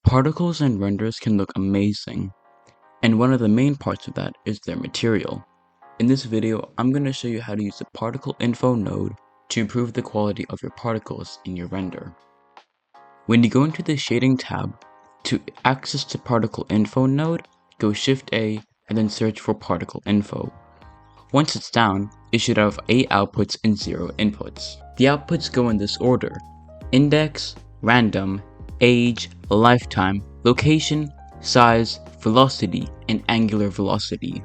Particles and renders can look amazing, and one of the main parts of that is their material. In this video, I'm going to show you how to use the particle info node to improve the quality of your particles in your render. When you go into the shading tab, to access the particle info node, go Shift A and then search for particle info. Once it's down, it should have 8 outputs and 0 inputs. The outputs go in this order: index, random, age, lifetime, location, size, velocity, and angular velocity.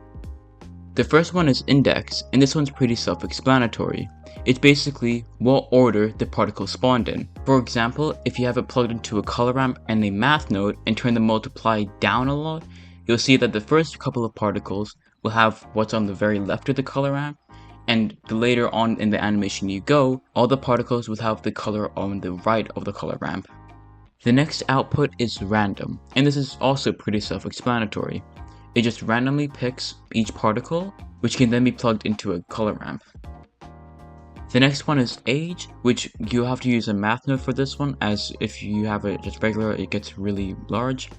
The first one is index, and this one's pretty self-explanatory. It's basically what order the particle spawned in. For example, if you have it plugged into a color ramp and a math node and turn the multiply down a lot, you'll see that the first couple of particles will have what's on the very left of the color ramp, and the later on in the animation you go, all the particles will have the color on the right of the color ramp. The next output is random, and this is also pretty self-explanatory. It just randomly picks each particle, which can then be plugged into a color ramp. The next one is age, which you have to use a math node for this one, as if you have it just regular, it gets really large.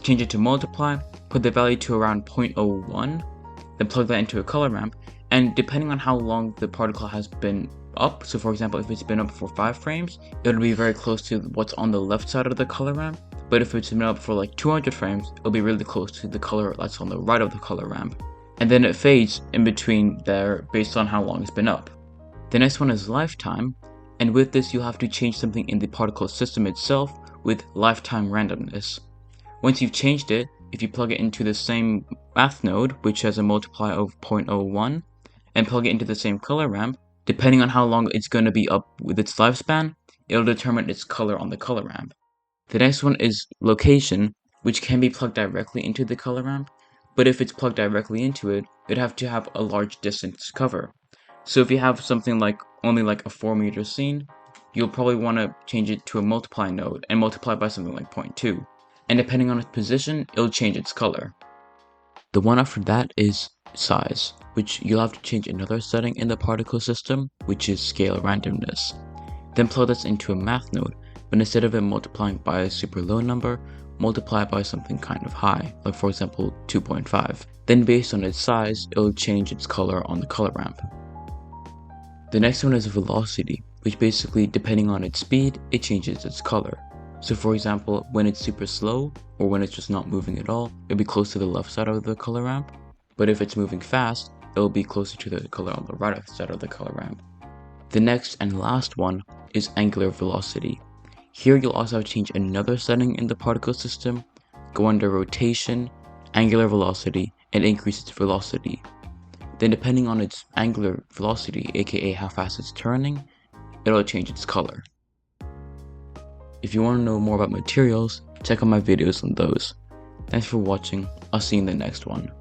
Change it to multiply, put the value to around 0.01, then plug that into a color ramp, and depending on how long the particle has been up, so for example, if it's been up for 5 frames, it'll be very close to what's on the left side of the color ramp, but if it's been up for like 200 frames, it'll be really close to the color that's on the right of the color ramp. And then it fades in between there based on how long it's been up. The next one is lifetime, and with this you'll have to change something in the particle system itself with lifetime randomness. Once you've changed it, if you plug it into the same math node, which has a multiply of 0.01, and plug it into the same color ramp, depending on how long it's going to be up with its lifespan, it'll determine its color on the color ramp. The next one is location, which can be plugged directly into the color ramp, but if it's plugged directly into it, it'd have to have a large distance to cover. So if you have something like only like a 4-meter scene, you'll probably want to change it to a multiply node and multiply by something like 0.2. And depending on its position, it'll change its color. The one after that is size, which you'll have to change another setting in the particle system, which is scale randomness. Then plug this into a math node, but instead of it multiplying by a super low number, multiply by something kind of high, like for example 2.5. Then based on its size, it'll change its color on the color ramp. The next one is velocity, which basically, depending on its speed, it changes its color. So for example, when it's super slow, or when it's just not moving at all, it'll be close to the left side of the color ramp. But if it's moving fast, it'll be closer to the color on the right side of the color ramp. The next and last one is angular velocity. Here you'll also have to change another setting in the particle system, go under rotation, angular velocity, and increase its velocity. Then depending on its angular velocity, aka how fast it's turning, it'll change its color. If you want to know more about materials, check out my videos on those. Thanks for watching, I'll see you in the next one.